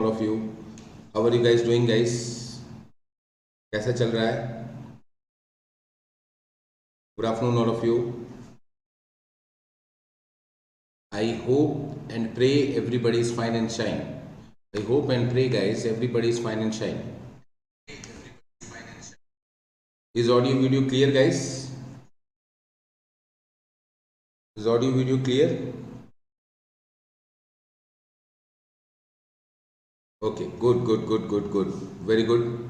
all of you. How are you guys doing, guys? कैसा चल रहा है? Good afternoon, all of you. I hope and pray everybody is fine and shine. I hope and pray, guys, everybody is fine and shine. Is audio video clear, guys? Is audio video clear? Okay, good. Very good.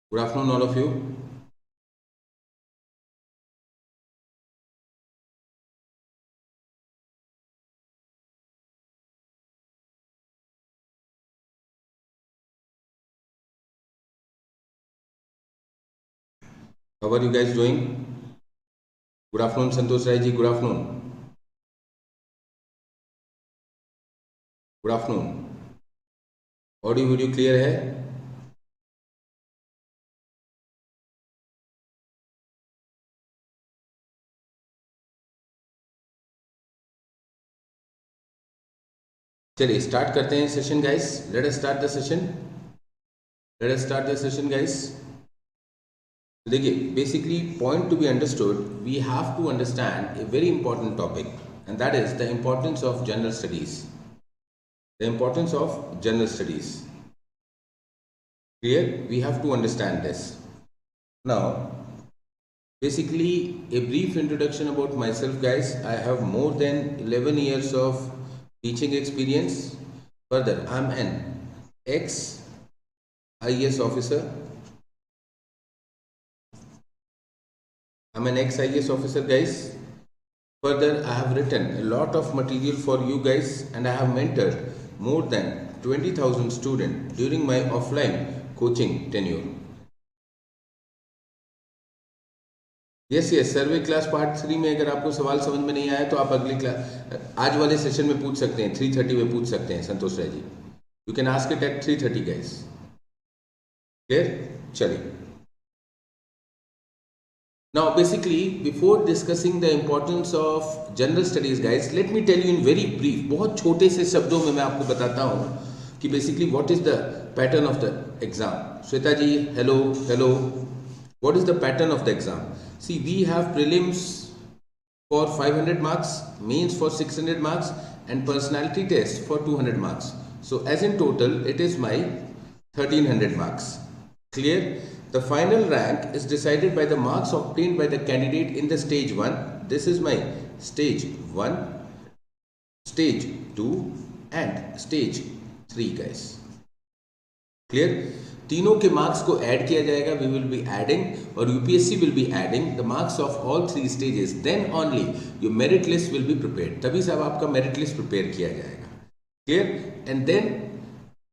Good afternoon, all of you. How are you guys doing? Good afternoon, Santosh Rai ji. Good afternoon. Good afternoon. Audio video clear है? चलिए start करते हैं session, guys. Let us start the session. Guys, देखिए, basically point to be understood, we have to understand a very important topic, and that is the importance of general studies. Clear? We have to understand this. Now, basically, a brief introduction about myself, guys. I have more than 11 years of teaching experience. Further, I'm an ex-IAS officer. Guys. Further, I have written a lot of material for you guys, and I have mentored more than 20,000 students during my offline coaching tenure. Yes, survey class part 3 में अगर आपको सवाल समझ में नहीं आया तो आप अगली क्लास आज वाले सेशन में पूछ सकते हैं. 3:30 में पूछ सकते हैं, Santosh Rai ji. You can ask it at 3:30, guys. Clear? चलिए. Now, basically, before discussing the importance of general studies, guys, let me tell you in very brief, बहुत छोटे से शब्दों में मैं आपको बताता हूँ कि basically what is the pattern of the exam. Shweta ji, hello. What is the pattern of the exam? See, we have prelims for 500 marks, mains for 600 marks, and personality test for 200 marks. So, as in total, it is my 1300 marks. Clear? The final rank is decided by the marks obtained by the candidate in the stage 1. This is my stage 1, stage 2 and stage 3, guys. Clear? तीनों के marks को add किया जाएगा. We will be adding, or UPSC will be adding the marks of all 3 stages. Then only your merit list will be prepared. तभी साहब आपका merit list prepare किया जाएगा. Clear? And then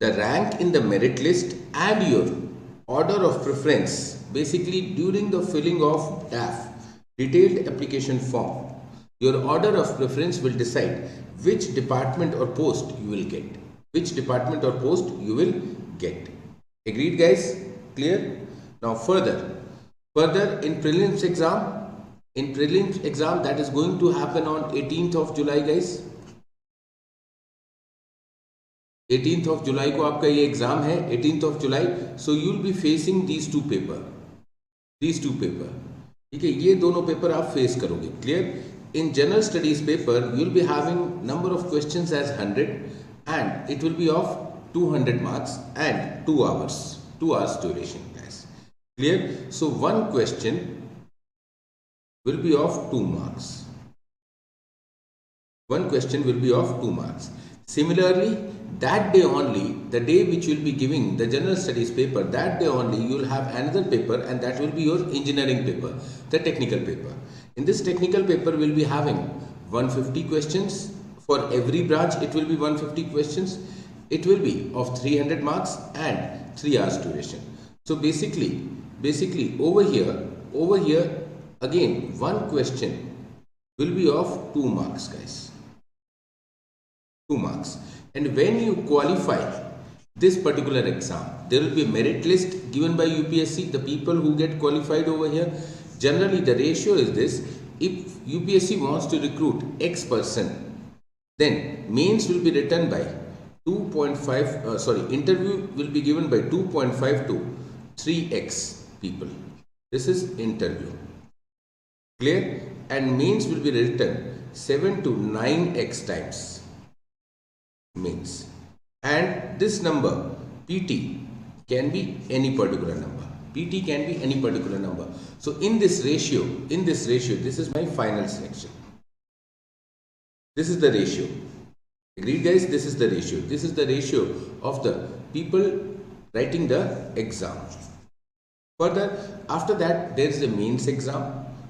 the rank in the merit list and your order of preference, basically during the filling of DAF, detailed application form, your order of preference will decide which department or post you will get. Agreed, guys? Clear? Now further in prelims exam that is going to happen on 18th of July, guys. 18th of July को आपका ये exam है. 18th of July. So you will be facing these two paper. ठीक है, ये दोनों paper आप face करोगे. Clear? In general studies paper you will be having number of questions as 100 and it will be of 200 marks and 2 hours duration, guys. Clear? So one question will be of 2 marks. Similarly, that day only, the day which you will be giving the general studies paper, that day only you will have another paper, and that will be your engineering paper, the technical paper. In this technical paper, we will be having 150 questions for every branch. It will be 150 questions. It will be of 300 marks and 3 hours duration. So basically over here again one question will be of 2 marks, guys. 2 marks. And when you qualify this particular exam, there will be a merit list given by UPSC. The people who get qualified over here, Generally, the ratio is this. If UPSC wants to recruit X person, then mains will be written by 2.5, interview will be given by 2.5 to 3x people. This is interview. Clear? And mains will be written 7 to 9x times. Mains. And this number, PT, can be any particular number. PT can be any particular number. So in this ratio, this is my final selection. This is the ratio. Agreed, guys? This is the ratio. This is the ratio of the people writing the exam. Further, after that, there is a mains exam.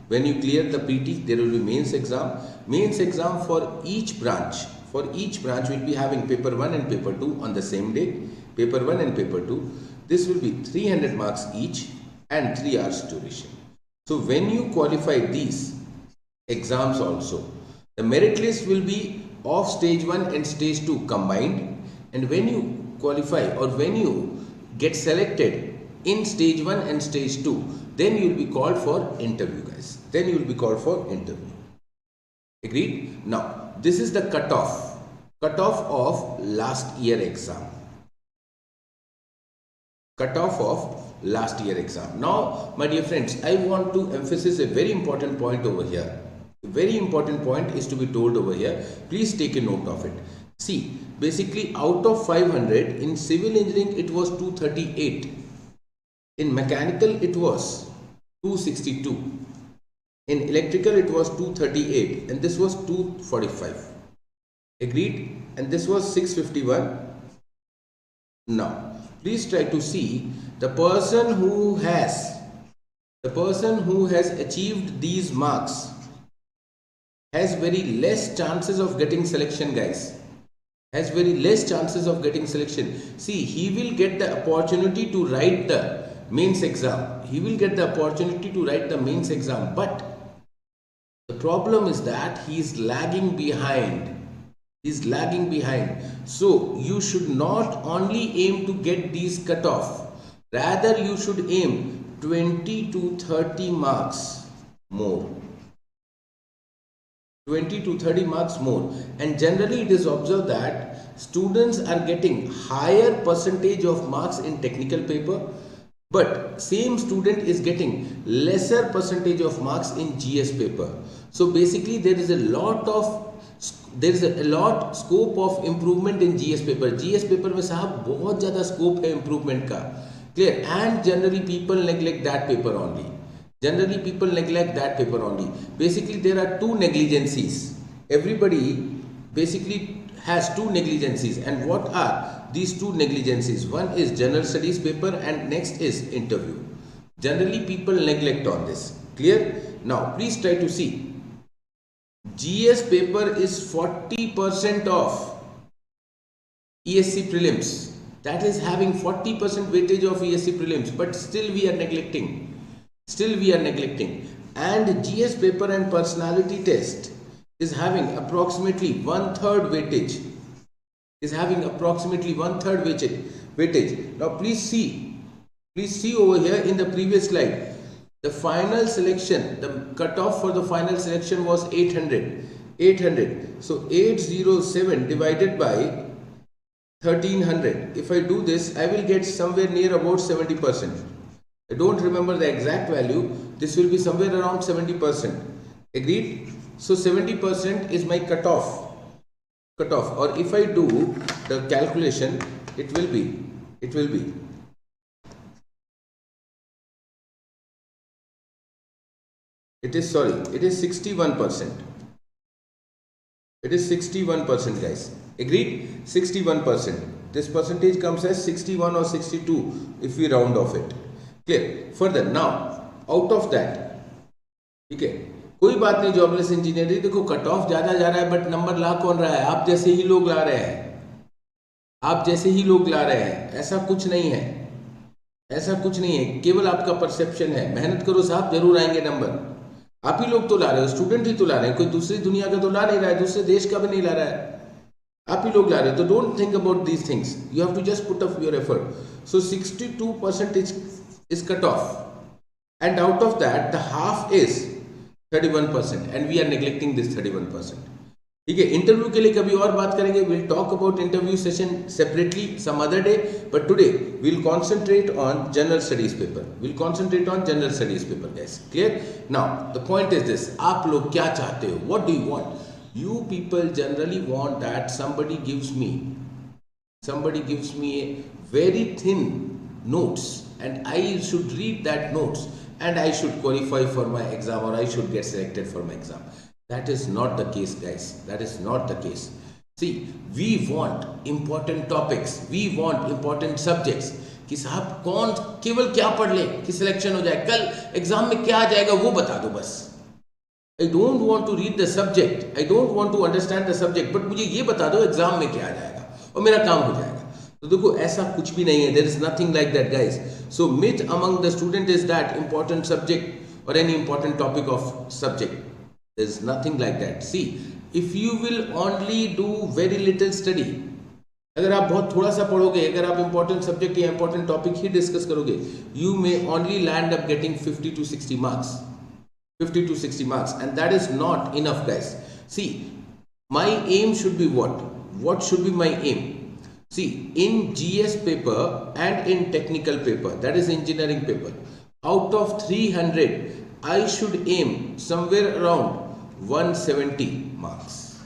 When you clear the PT, there will be mains exam. Mains exam for each branch. For each branch, we will be having paper 1 and paper 2 on the same day. Paper 1 and paper 2. This will be 300 marks each and 3 hours duration. So when you qualify these exams also, the merit list will be of stage 1 and stage 2 combined. And when you qualify or when you get selected in stage 1 and stage 2, then you will be called for interview, guys. Then you will be called for interview. Agreed? Now, this is the cutoff of last year exam. Cutoff of last year exam. Now, my dear friends, I want to emphasize a very important point over here. A very important point is to be told over here. Please take a note of it. See, basically out of 500, in civil engineering it was 238. In mechanical it was 262. In electrical it was 238 and this was 245. Agreed? And this was 651. Now, please try to see the person who has achieved these marks has very less chances of getting selection, guys. Has very less chances of getting selection. See, he will get the opportunity to write the mains exam. He will get the opportunity to write the mains exam. But the problem is that he is lagging behind. He is lagging behind. So you should not only aim to get these cutoff. Rather, you should aim 20 to 30 marks more. 20 to 30 marks more. And generally it is observed that students are getting higher percentage of marks in technical paper, but same student is getting lesser percentage of marks in GS paper. So basically there is a lot scope of improvement in GS paper. GS paper में साहब बहुत ज़्यादा scope है improvement का. Clear? And generally people neglect that paper only. Generally people neglect that paper only. Basically there are two negligencies. Everybody basically has two negligencies. And what are these two negligencies? One is general studies paper and next is interview. Generally people neglect on this. Clear? Now please try to see. GS paper is 40% of ESE prelims. That is having 40% weightage of ESE prelims, but still we are neglecting. And GS paper and personality test is having approximately 1/3 weightage. Weightage. Now please see over here in the previous slide. The final selection, the cutoff for the final selection was 800. So 807 divided by 1300. If I do this, I will get somewhere near about 70%. I don't remember the exact value. This will be somewhere around 70%. Agreed? So 70% is my cutoff. Or if I do the calculation, it will be. It is 61%. It is 61%, guys. Agreed? 61%. This percentage comes as 61 or 62 if we round off it. Clear? Further, now, out of that, ठीक है, कोई बात नहीं, jobless engineering देखो cut off ज्यादा जा रहा है बट नंबर ला कौन रहा है? आप जैसे ही लोग ला रहे हैं. ऐसा कुछ नहीं है, केवल आपका परसेप्शन है. मेहनत करो साहब, जरूर आएंगे नंबर. आप ही लोग तो ला रहे हो, स्टूडेंट ही तो ला रहे हैं, कोई दूसरी दुनिया का तो ला नहीं रहा है, दूसरे देश का भी नहीं ला रहा है, आप ही लोग ला रहे हो. तो don't think about these things, you have to just put up your effort. So 62% is cut off and out of that the half is 31% and we are neglecting this 31%. ठीक है, इंटरव्यू के लिए कभी और बात करेंगे, we'll talk about interview session separately some other day, but today we'll concentrate on general studies paper. We'll concentrate on general studies paper, guys. Clear? Now the point is this, आप लोग क्या चाहते हो? What do you want? You people generally want that somebody gives me a very thin notes and I should read that notes and I should qualify for my exam or I should get selected for my exam. That is not the case, guys. That is not the case. See, we want important topics, we want important subjects. कि साहब कौन केवल क्या पढ़ ले कि selection हो जाए, कल एग्जाम में क्या आ जाएगा वो बता दो बस. I don't want to read the subject, I don't want to understand the subject, but मुझे ये बता दो एग्जाम में क्या आ जाएगा और मेरा काम हो जाएगा. तो देखो ऐसा कुछ भी नहीं है. There is nothing like that, guys. So myth among the student is that important subject or any important topic of subject. There is nothing like that. See, if you will only do very little study, अगर आप बहुत थोड़ा सा पढ़ोगे, अगर आप important subject या important topic ही discuss करोगे, you may only land up getting 50 to 60 marks. 50 to 60 marks, and that is not enough, guys. See, my aim should be what? What should be my aim? See, in GS paper and in technical paper, that is engineering paper, out of 300, I should aim somewhere around 170 marks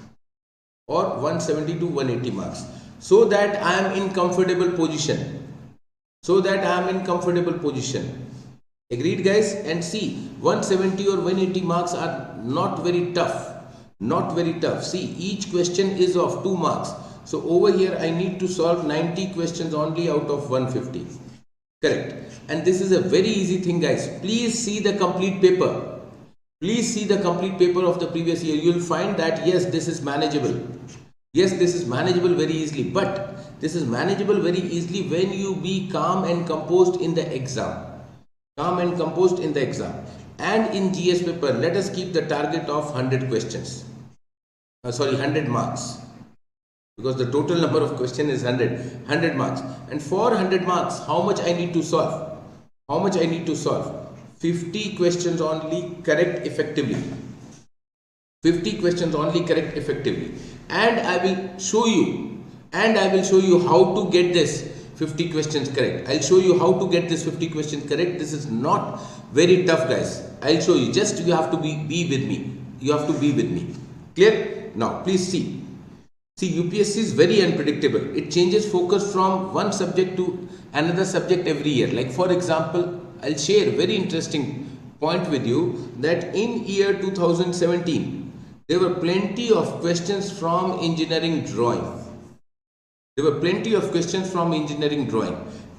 or 170 to 180 marks so that I am in comfortable position. Agreed, guys? And see, 170 or 180 marks are not very tough. See, each question is of 2 marks. So over here I need to solve 90 questions only out of 150. Correct. And this is a very easy thing, guys. Please see the complete paper. Please see the complete paper of the previous year. You will find that yes, this is manageable. Yes, this is manageable very easily. But this is manageable very easily when you be calm and composed in the exam. And in GS paper, let us keep the target of 100 questions. 100 marks. Because the total number of questions is 100 marks. And for 100 marks, how much I need to solve? 50 questions only, correct effectively. 50 questions only, correct effectively. And I will show you how to get this 50 questions correct. I'll show you how to get this 50 questions correct. This is not very tough, guys. I'll show you. Just you have to be with me. You have to be with me. Clear? Now, please see. See, UPSC is very unpredictable. It changes focus from one subject to another subject every year. Like for example, I'll share a very interesting point with you that in year 2017, there were plenty of questions from engineering drawing.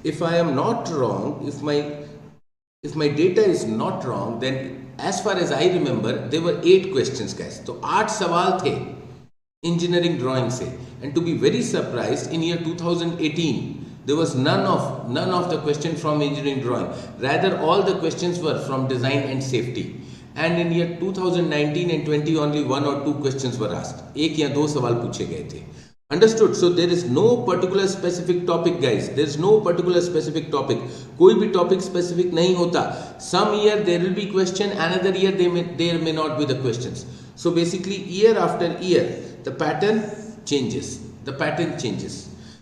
If I am not wrong, if my data is not wrong, then as far as I remember, there were 8 questions, guys. So 8 सवाल थे engineering drawing से. And to be very surprised, in year 2018, there was none of the question from engineering drawing. Rather, all the questions were from design and safety. And in year 2019 and 20 only 1 or 2 questions were asked. एक या 2 सवाल पूछे गए थे. Understood? So there is no particular specific topic, guys. There is no particular specific topic. कोई भी topic specific नहीं होता. Some year there will be question, another year there may not be the questions. So basically, year after year, the pattern changes.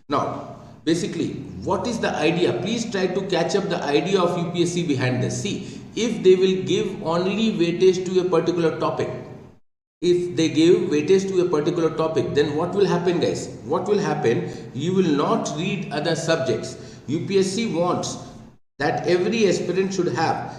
Now, basically, what is the idea? Please try to catch up the idea of UPSC behind this. See, if they will give only weightage to a particular topic, then what will happen, guys? What will happen? You will not read other subjects. UPSC wants that every aspirant should have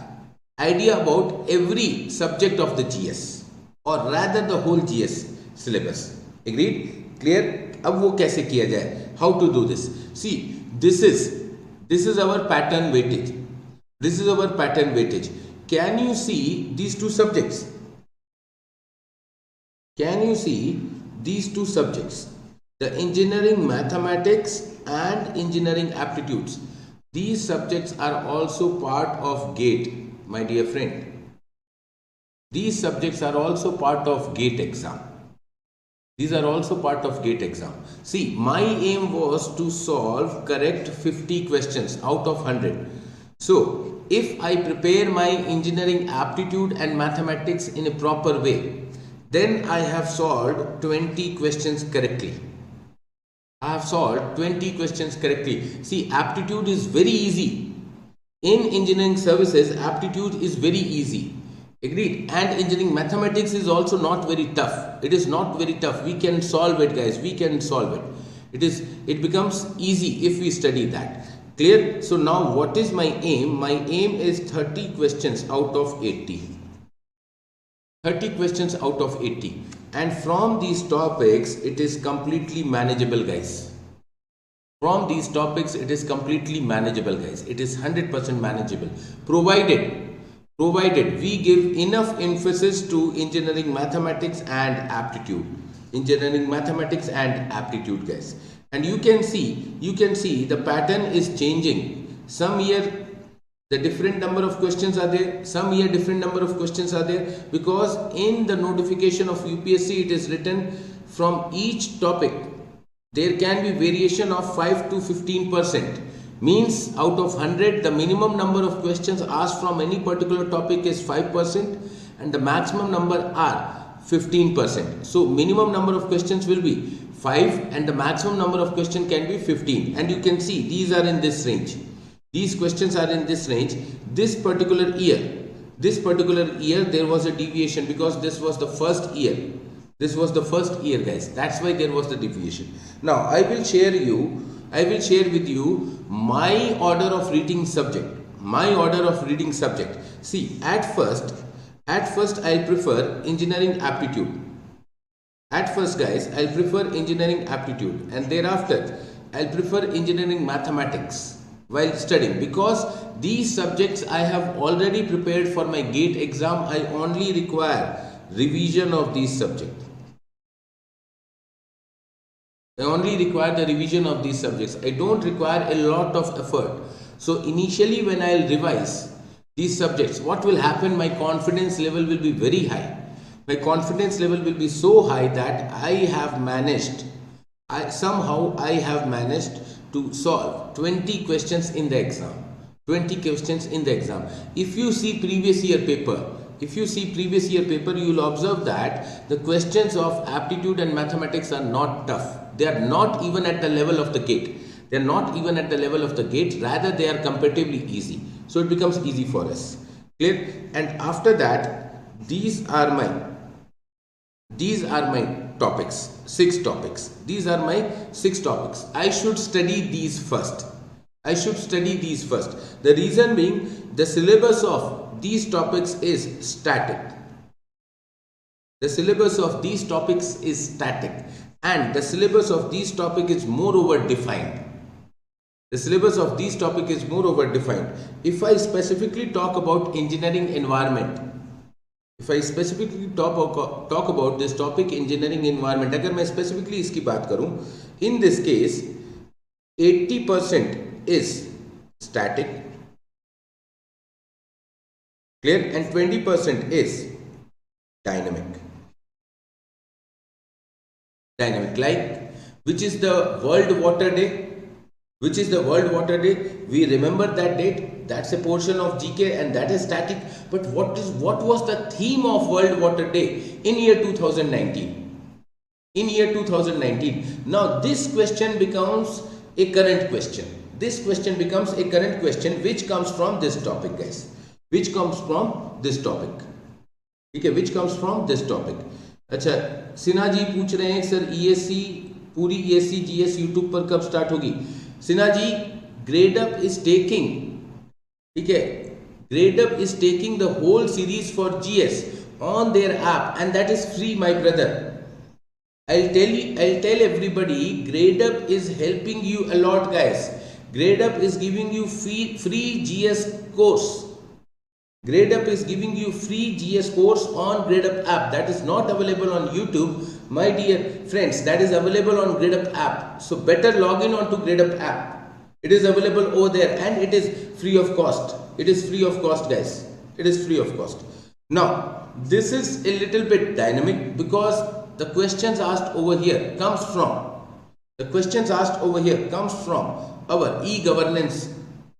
idea about every subject of the GS, or rather the whole GS syllabus. Agreed? Clear? अब वो कैसे किया जाए? How to do this? See, this is our pattern weightage. Can you see these two subjects? The engineering mathematics and engineering aptitudes. These subjects are also part of GATE, my dear friend. These subjects are also part of GATE exam. See, my aim was to solve correct 50 questions out of 100. So, if I prepare my engineering aptitude and mathematics in a proper way, then I have solved 20 questions correctly. I have solved 20 questions correctly. See, aptitude is very easy. In engineering services, aptitude is very easy. Agreed. And engineering mathematics is also not very tough. It is not very tough. We can solve it, guys. We can solve it. It becomes easy if we study that. Clear? So now what is my aim? My aim is 30 questions out of 80. 30 questions out of 80. And from these topics, it is completely manageable, guys. From these topics, it is completely manageable, guys. It is 100% manageable. Provided we give enough emphasis to engineering mathematics and aptitude. Engineering mathematics and aptitude, guys. And you can see the pattern is changing. Some year the different number of questions are there, some year different number of questions are there, because in the notification of UPSC it is written from each topic there can be variation of 5 to 15%. Means out of 100 the minimum number of questions asked from any particular topic is 5% and the maximum number are 15%. So minimum number of questions will be 5 and the maximum number of questions can be 15, and you can see these are in this range. These questions are in this range. This particular year there was a deviation because this was the first year. This was the first year, guys. That's why there was the deviation. Now I will share with you my order of reading subject. See, at first I'll prefer engineering aptitude. At first, guys, I'll prefer engineering aptitude, and thereafter I'll prefer engineering mathematics while studying, because these subjects I have already prepared for my GATE exam. I only require revision of these subjects. I only require the revision of these subjects. I don't require a lot of effort. So initially when I'll revise these subjects, what will happen? My confidence level will be very high. My confidence level will be so high that I have managed to solve 20 questions in the exam. 20 questions in the exam. If you see previous year paper, you will observe that the questions of aptitude and mathematics are not tough. They are not even at the level of the GATE. Rather, they are comparatively easy. So it becomes easy for us. Clear? And after that, these are my topics. 6 topics. These are my 6 topics. I should study these first. The reason being, the syllabus of these topics is static. And the syllabus of these topics is moreover defined. If I specifically talk about engineering environment, talk about this topic engineering environment, अगर मैं specifically इसकी बात करूं, in this case 80% is static, clear, and 20% is dynamic. Like, which is the World Water Day? We remember that date. That's a portion of GK and that is static. But what was the theme of World Water Day in year 2019? Now this question becomes a current question. Which comes from this topic, guys. अच्छा, सिन्हा जी पूछ रहे हैं sir ESE पूरी ESE GS YouTube पर कब start होगी? Sinha ji, Gradeup is taking the whole series for GS on their app, and that is free, my brother. I'll tell everybody, Gradeup is helping you a lot, guys. Gradeup is giving you free GS course. Gradeup is giving you free GS course on Gradeup app. That is not available on YouTube, my dear friends. That is available on Gradeup app. So better log in onto Gradeup app. It is available over there and it is free of cost. It is free of cost, guys. It is free of cost. Now, this is a little bit dynamic because the questions asked over here comes from our e-governance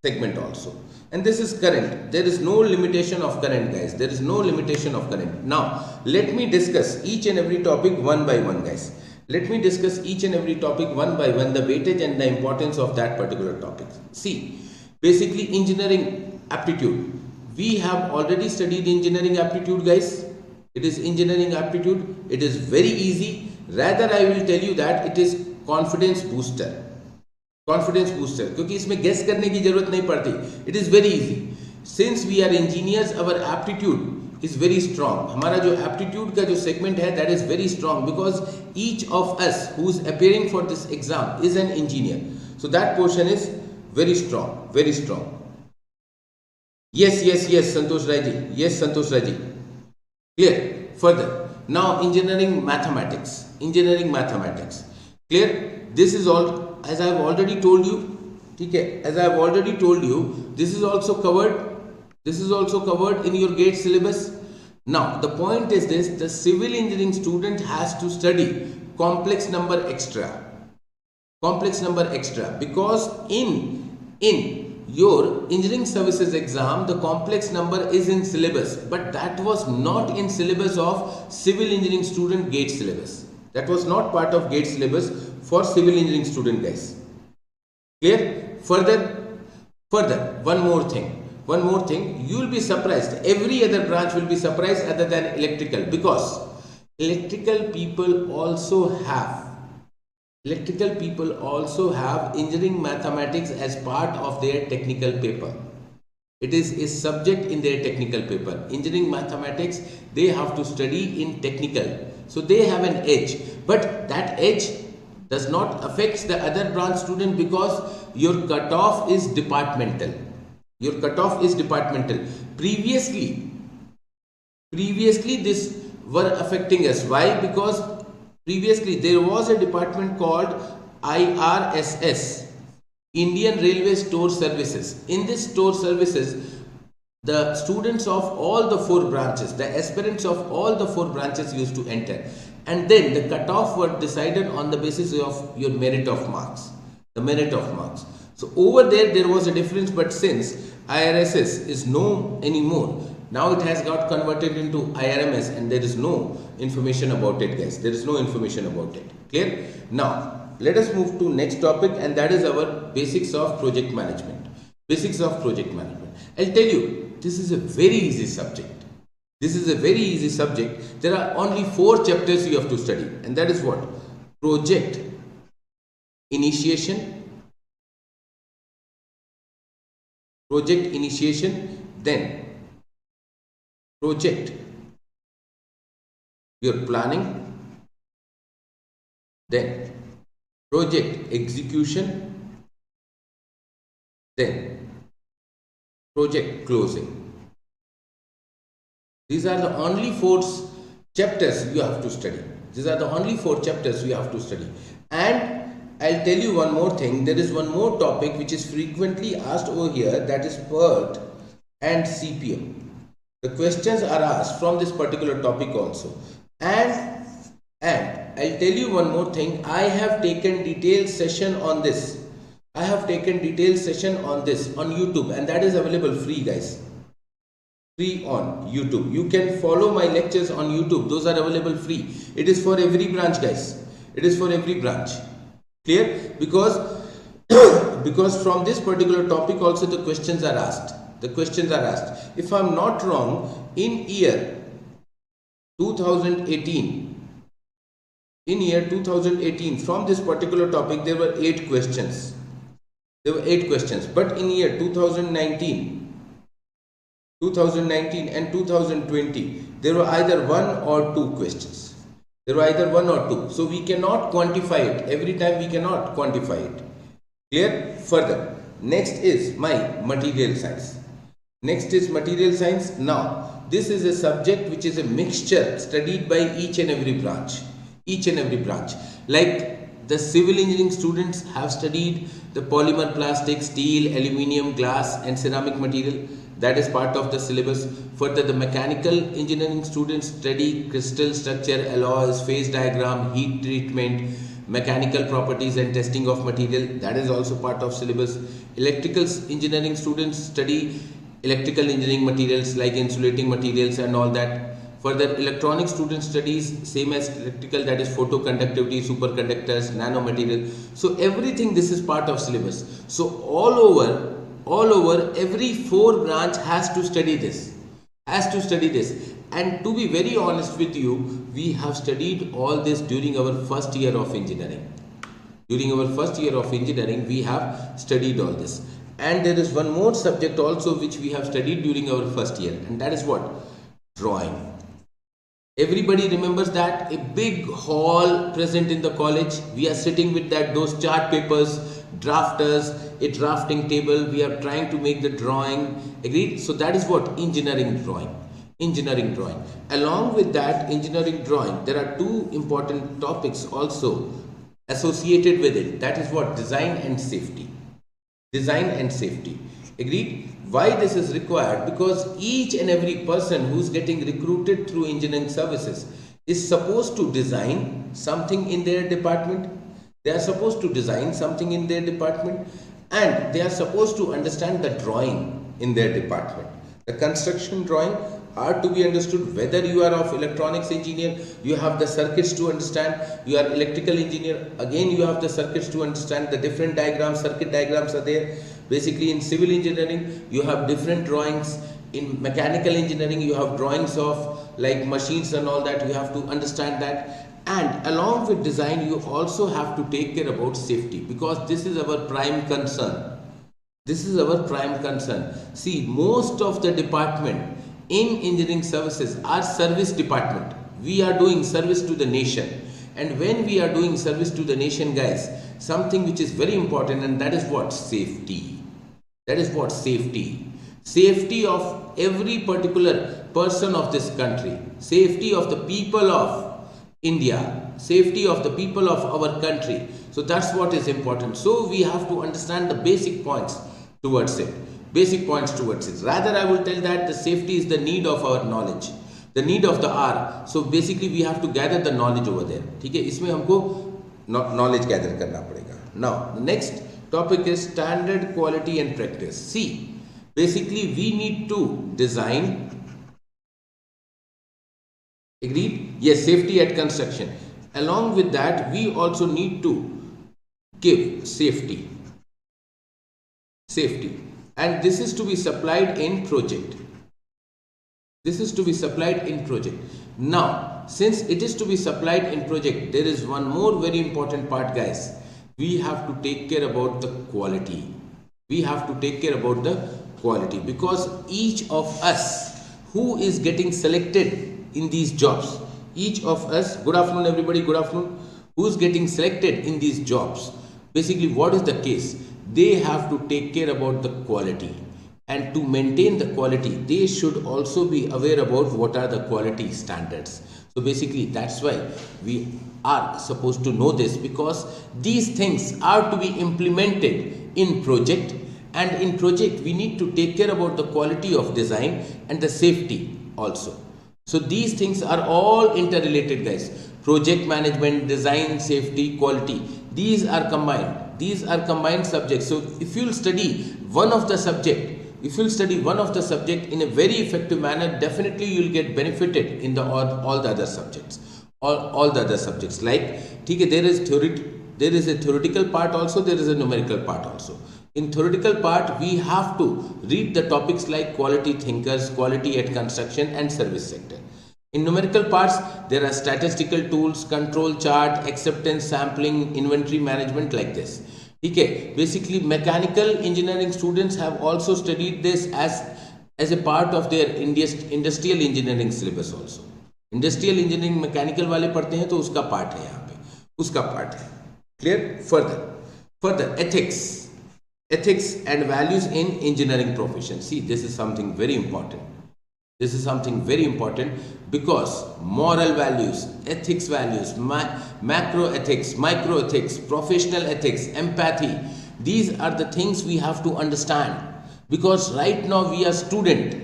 segment also. and this is current. There is no limitation of current, guys. There is no limitation of current. Now, let me discuss each and every topic one by one, guys. Let me discuss each and every topic one by one, the weightage and the importance of that particular topic. See, basically engineering aptitude. We have already studied engineering aptitude, guys. It is engineering aptitude. It is very easy. Rather, I will tell you that it is confidence booster. Confidence booster, क्योंकि इसमें guess करने की जरूरत नहीं पड़ती. It is very easy. Since we are engineers, our aptitude is very strong. हमारा जो aptitude का जो segment है, that is very strong because each of us who is appearing for this exam is an engineer. So that portion is very strong, very strong. Yes, Santosh Raji. Yes, Santosh Raji. Clear? Further. Now engineering mathematics. Engineering mathematics. Clear? This is all, as I have already told you. Okay, as I have already told you, this is also covered. This is also covered in your GATE syllabus. Now the point is this: the civil engineering student has to study complex number extra. Complex number extra, because in your engineering services exam, the complex number is in syllabus, but that was not in syllabus of civil engineering student GATE syllabus. That was not part of GATE syllabus for civil engineering student, guys. Clear? Further, one more thing, you will be surprised. Every other branch will be surprised other than electrical, because electrical people also have engineering mathematics as part of their technical paper. It is a subject in their technical paper. Engineering mathematics, they have to study in technical. So they have an edge, but that edge does not affect the other branch student because your cutoff is departmental. Your cutoff is departmental. Previously this were affecting us. Why? Because previously there was a department called IRSS, Indian Railway Store Services. In this store services, the students of all the 4 branches, the aspirants of all the 4 branches used to enter, and then the cutoff were decided on the basis of your merit of marks, the merit of marks. So over there was a difference, but since IRSS is no anymore, now it has got converted into IRMS, and there is no information about it, guys. There is no information about it. Clear? Now let us move to next topic, and that is our basics of project management. Basics of project management. I'll tell you, this is a very easy subject. This is a very easy subject. There are only 4 chapters you have to study, and that is what? Project initiation, then project your planning, then project execution, then project closing. These are the only 4 chapters you have to study. These are the only 4 chapters you have to study. And I'll tell you one more thing. There is one more topic which is frequently asked over here, that is PERT and CPM. The questions are asked from this particular topic also. And I'll tell you one more thing. I have taken detailed session on this. I have taken detailed session on this on YouTube, and that is available free, guys. Free on YouTube. You can follow my lectures on YouTube. Those are available free. It is for every branch, guys. It is for every branch. Clear? Because from this particular topic also the questions are asked. The questions are asked. If I am not wrong, in year 2018, from this particular topic there were 8 questions. There were 8 questions. But in year 2019 and 2020, there were either 1 or 2 questions. There were either 1 or 2. So we cannot quantify it. Every time we cannot quantify it. Clear? Further. Next is my material science. Next is material science. Now, this is a subject which is a mixture studied by each and every branch. Each and every branch. Like the civil engineering students have studied the polymer, plastic, steel, aluminium, glass and ceramic material. That is part of the syllabus. Further, the mechanical engineering students study crystal structure, alloys, phase diagram, heat treatment, mechanical properties and testing of material, that is also part of syllabus. Electrical engineering students study electrical engineering materials like insulating materials and all that. Further, electronic student studies same as electrical, that is photoconductivity, superconductors, nanomaterial. So everything this is part of syllabus. So all over every 4 branch has to study this. And to be very honest with you, we have studied all this during our first year of engineering. During our first year of engineering, we have studied all this. And there is one more subject also which we have studied during our first year, and that is what? Drawing. Everybody remembers that, a big hall present in the college. We are sitting with those chart papers, drafters, a drafting table. We are trying to make the drawing. Agreed? So that is what? Engineering drawing. Engineering drawing. Along with that engineering drawing, there are 2 important topics also associated with it. That is what? Design and safety. Design and safety. Agreed? Why this is required? Because each and every person who is getting recruited through engineering services is supposed to design something in their department. They are supposed to design something in their department, and they are supposed to understand the drawing in their department. The construction drawing are to be understood. Whether you are of electronics engineer, you have the circuits to understand. You are electrical engineer, again you have the circuits to understand. The different diagrams, circuit diagrams are there. Basically in civil engineering, you have different drawings. In mechanical engineering, you have drawings of like machines and all that. You have to understand that. And along with design, you also have to take care about safety, because this is our prime concern. This is our prime concern. See, most of the department in engineering services are service department. We are doing service to the nation. And when we are doing service to the nation, guys, something which is very important, and that is what? Safety. That is what? Safety. Safety of every particular person of this country. Safety of the people of India. Safety of the people of our country. So that's what is important. So we have to understand the basic points towards it. Basic points towards it. Rather, I will tell that the safety is the need of our knowledge, the need of the hour. So basically, we have to gather the knowledge over there. ठीक है, इसमें हमको knowledge gather करना पड़ेगा. Now, the next topic is standard, quality, and practice. See, basically, we need to design. Agreed? Yes, safety at construction. Along with that, we also need to give safety. Safety. And this is to be supplied in project. This is to be supplied in project. Now, since it is to be supplied in project, there is one more very important part, guys. We have to take care about the quality. We have to take care about the quality, because each of us who is getting selected in these jobs, each of us, good afternoon everybody, good afternoon, who is getting selected in these jobs, basically what is the case? They have to take care about the quality, and to maintain the quality, they should also be aware about what are the quality standards. So basically that's why we are supposed to know this, because these things are to be implemented in project, and in project we need to take care about the quality of design and the safety also. So these things are all interrelated, guys. Project management, design, safety, quality, these are combined. These are combined subjects. So if you will study one of the subject, in a very effective manner, definitely you will get benefited in all the other subjects. All the other subjects. Like, there is a theoretical part also, there is a numerical part also. In theoretical part, we have to read the topics like quality thinkers, quality at construction, and service sector. In numerical parts, there are statistical tools, control chart, acceptance, sampling, inventory management, like this. Okay, basically mechanical engineering students have also studied this as a part of their industrial engineering syllabus also. Industrial engineering mechanical वाले पढ़ते हैं, तो उसका part है यहाँ पे, उसका part है. Clear? Further, ethics and values in engineering profession. See, this is something very important. This is something very important, because moral values, ethics values, macro ethics, micro ethics, professional ethics, empathy, these are the things we have to understand, because right now we are student.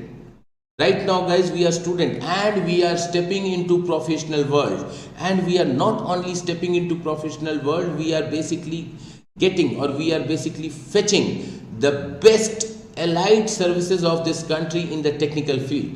Right now guys, we are student and we are stepping into professional world, and we are not only stepping into professional world, we are basically getting, or we are basically fetching the best allied services of this country in the technical field.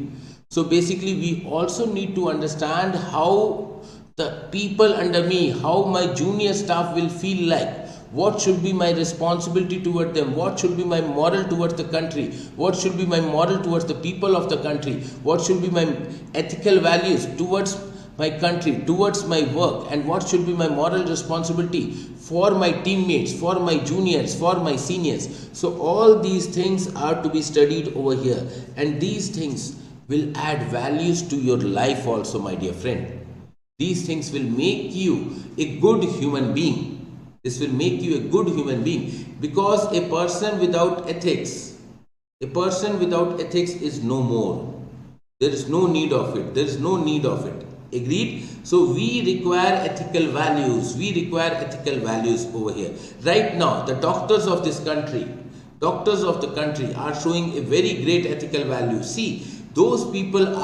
So basically we also need to understand how the people under me, how my junior staff will feel like, what should be my responsibility toward them, what should be my moral towards the country, what should be my moral towards the people of the country, what should be my ethical values towards my country, towards my work, and what should be my moral responsibility for my teammates, for my juniors, for my seniors. So all these things are to be studied over here, and these things will add values to your life also, my dear friend. These things will make you a good human being. This will make you a good human being, because a person without ethics, is no more. There is no need of it. There is no need of it. Agreed? So we require ethical values. We require ethical values over here. Right now, the doctors of this country, are showing a very great ethical value. See, those people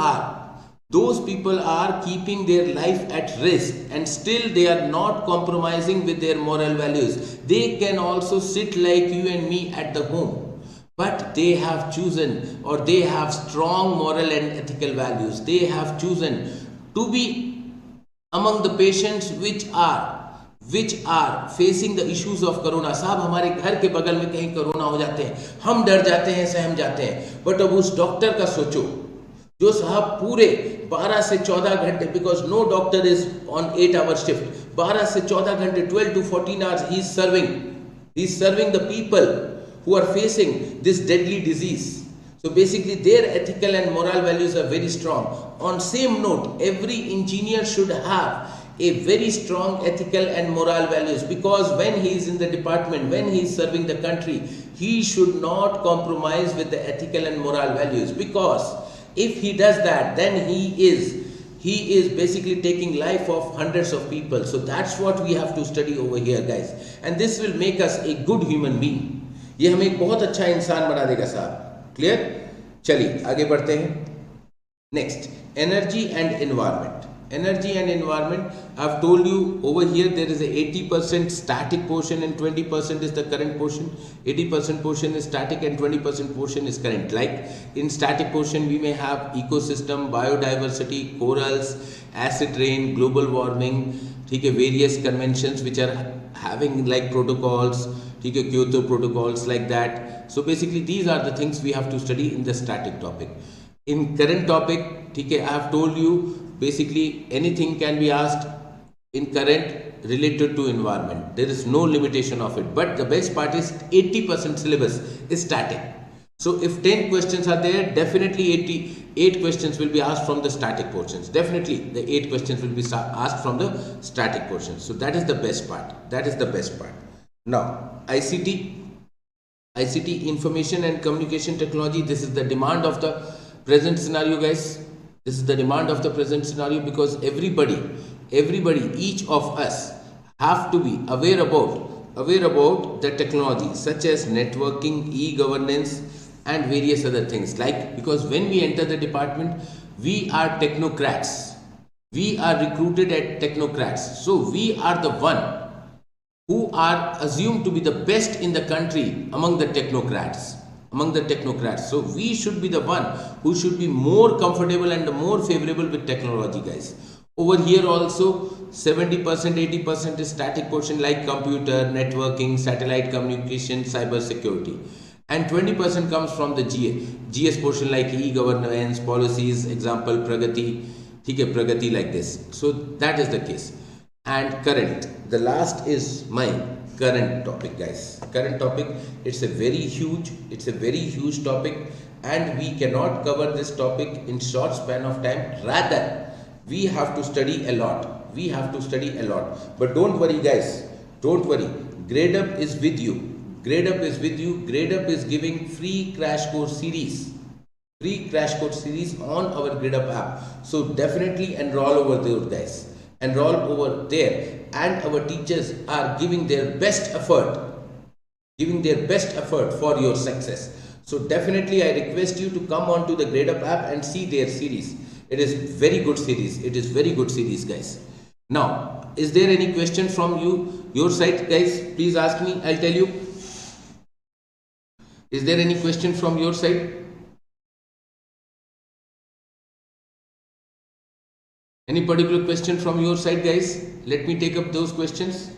are keeping their life at risk, and still they are not compromising with their moral values. They can also sit like you and me at the home, but they have chosen, or they have strong moral and ethical values. They have chosen to be among the patients which are facing the issues of corona. साहब, हमारे घर के बगल में कहीं corona हो जाते हैं, हम डर जाते हैं, सहम जाते हैं, बट अब उस डॉक्टर का सोचो जो साहब पूरे 12 से 14 घंटे, because no doctor is on 8-hour shift, 12 से 14 घंटे, 12 to 14 hours he is serving the people who are facing this deadly disease. So basically their ethical and moral values are very strong. On same note, every engineer should have a very strong ethical and moral values, because when he is in the department, when he is serving the country, he should not compromise with the ethical and moral values, because if he does that, then he is basically taking life of hundreds of people. So that's what we have to study over here, guys, and this will make us a good human being. ये हमें एक बहुत अच्छा इंसान बना देगा साहब. Clear? चलिए आगे बढ़ते हैं. Next, energy and environment. Energy and environment, I've told you over here there is a 80% static portion and 20% is the current portion. 80% portion is static and 20% portion is current. Like in static portion we may have ecosystem, biodiversity, corals, acid rain, global warming, ठीक है, various conventions which are having like protocols, ठीक है, Kyoto protocols, like that. So basically these are the things we have to study in the static topic. In current topic, ठीक है, I have told you basically anything can be asked in current related to environment. There is no limitation of it, but the best part is 80% syllabus is static. So if 10 questions are there, definitely 8 questions will be asked from the static portions. Definitely the 8 questions will be asked from the static portions. So that is the best part. That is the best part. Now ICT, information and communication technology. This is the demand of the present scenario, guys. This is the demand of the present scenario, because everybody, each of us have to be aware about the technology such as networking, e-governance and various other things. Like, because when we enter the department, we are technocrats. We are recruited at technocrats. So we are the one who are assumed to be the best in the country among the technocrats. So we should be the one who should be more comfortable and more favorable with technology, guys. Over here also 70%, 80% is static portion like computer, networking, satellite communication, cyber security, and 20% comes from the GS portion like e-governance, policies, example Pragati, Pragati, like this. So that is the case. And current, the last is my current topic, guys. Current topic, it's a very huge topic, and we cannot cover this topic in short span of time. Rather, we have to study a lot. But don't worry, guys, don't worry. Gradeup is with you. Gradeup is giving free crash course series on our Gradeup app. So definitely enroll over there, guys. Enroll over there, and our teachers are giving their best effort for your success. So definitely I request you to come on to the Gradeup app and see their series. It is very good series. It is very good series, guys. Now, is there any question from your side, guys? Please ask me. I'll tell you. Is there any question from your side? Any particular question from your side, guys? Let me take up those questions.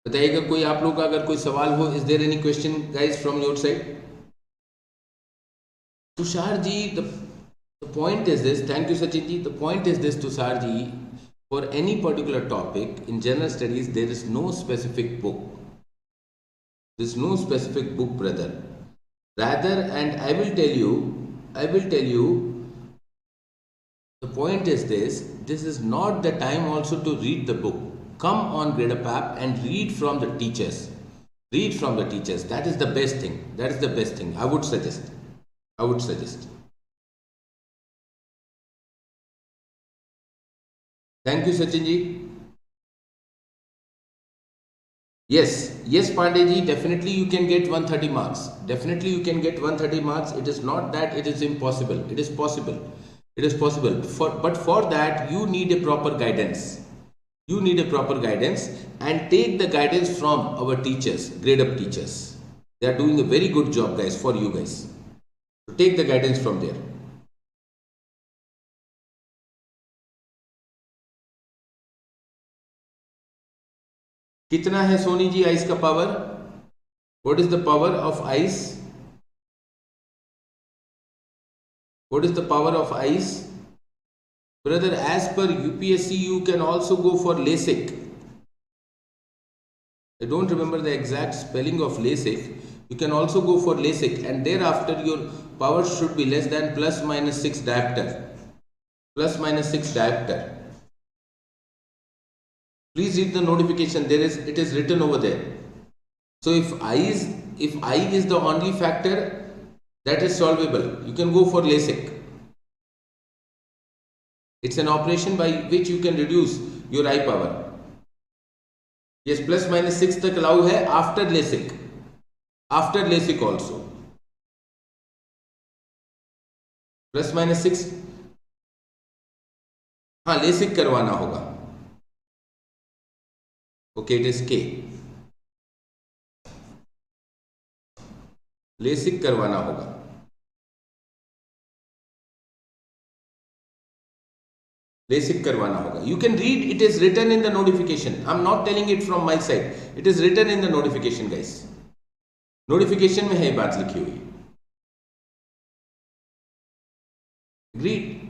बताइएगा कोई आप लोग का अगर कोई सवाल हो. Is there any question guys from your side? Tushar ji, the point is this. Thank you, Sachin ji. The point is this, Tushar ji. For any particular topic in general studies, there is no specific book. There is no specific book, brother. Rather, and I will tell you, the point is this. This is not the time also to read the book. Come on Gradeup app and read from the teachers. Read from the teachers. That is the best thing. That is the best thing. I would suggest. Thank you, Sachin ji. Yes, Pandey ji. Definitely you can get 130 marks. Definitely you can get 130 marks. It is not that it is impossible. It is possible. But for that you need a proper guidance. You need a proper guidance and take the guidance from our teachers, Gradeup teachers. They are doing a very good job, guys, for you guys. So take the guidance from there. कितना है Soni ji ice का power? What is the power of ice? What is the power of ice? Brother, as per UPSC, you can also go for LASIK. I don't remember the exact spelling of LASIK. You can also go for LASIK, and thereafter your power should be less than plus minus 6 diopter. Plus minus 6 diopter. Please read the notification. It is written over there. So if I is the only factor that is solvable, you can go for LASIK. It's an operation by which you can reduce your eye power. Yes, plus minus 6 तक allow है after LASIK. After LASIK also. Plus minus 6. हाँ, LASIK करवाना होगा. Okay, it is K. LASIK करवाना होगा. LASIK करवाना होगा. You can read, it is written in the notification. I'm not telling it from my side. It is written in the notification, guys. Notification में है बात लिखी हुई. Agreed?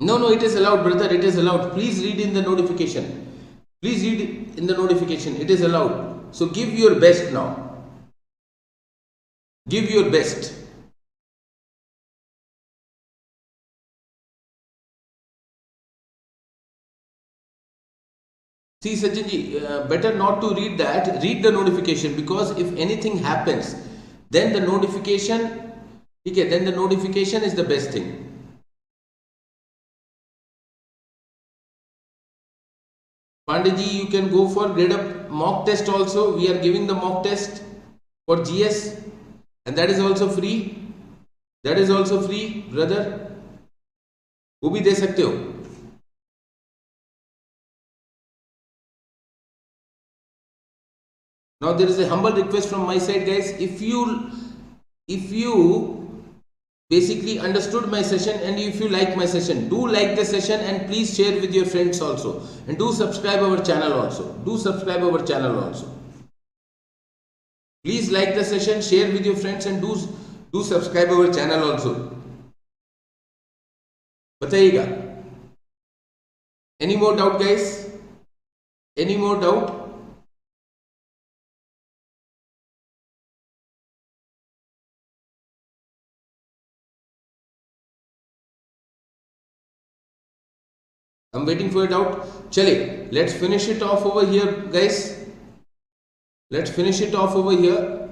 No, it is allowed, brother. It is allowed. Please read in the notification. Please read in the notification. It is allowed. So give your best now. Give your best. See, Sachin ji, better not to read that. Read the notification, because if anything happens, then the notification, okay, then the notification is the best thing. Pandey ji, you can go for Gradeup mock test also. We are giving the mock test for GS, and that is also free. That is also free, brother. वो भी दे सकते हो. Now there is a humble request from my side, guys. If you basically understood my session and if you like my session, do like the session and please share with your friends also, and do subscribe our channel also. Please like the session, share with your friends, and do subscribe our channel also. बताइएगा. Any more doubt, guys? Any more doubt? I'm waiting for a doubt. Chale, let's finish it off over here, guys. Let's finish it off over here.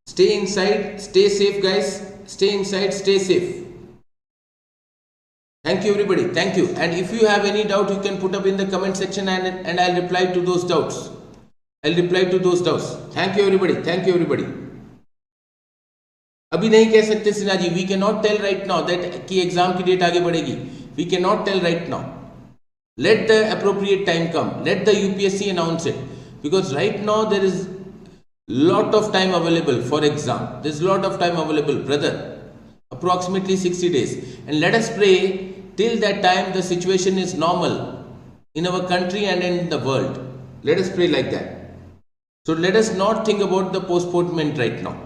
Stay inside, stay safe guys. Stay inside, stay safe. Thank you everybody. Thank you. And if you have any doubt, you can put up in the comment section and I'll reply to those doubts. I'll reply to those doubts. Thank you everybody. Thank you everybody. अभी नहीं कह सकते Sinha ji. We cannot tell right now that कि exam की date आगे बढ़ेगी. We cannot tell right now. Let the appropriate time come. Let the UPSC announce it. Because right now there is lot of time available for exam. There's lot of time available, brother. Approximately 60 days. And let us pray till that time the situation is normal in our country and in the world. Let us pray like that. So let us not think about the postponement right now.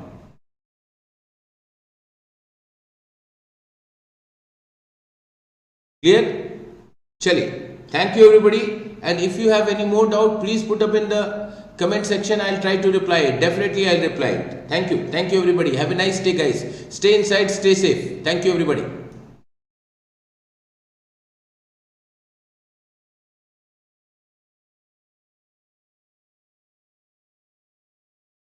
Clear? Chale. Thank you everybody. And if you have any more doubt, please put up in the comment section. I'll try to reply it. Definitely I'll reply it. Thank you. Thank you everybody. Have a nice day guys. Stay inside, stay safe. Thank you everybody.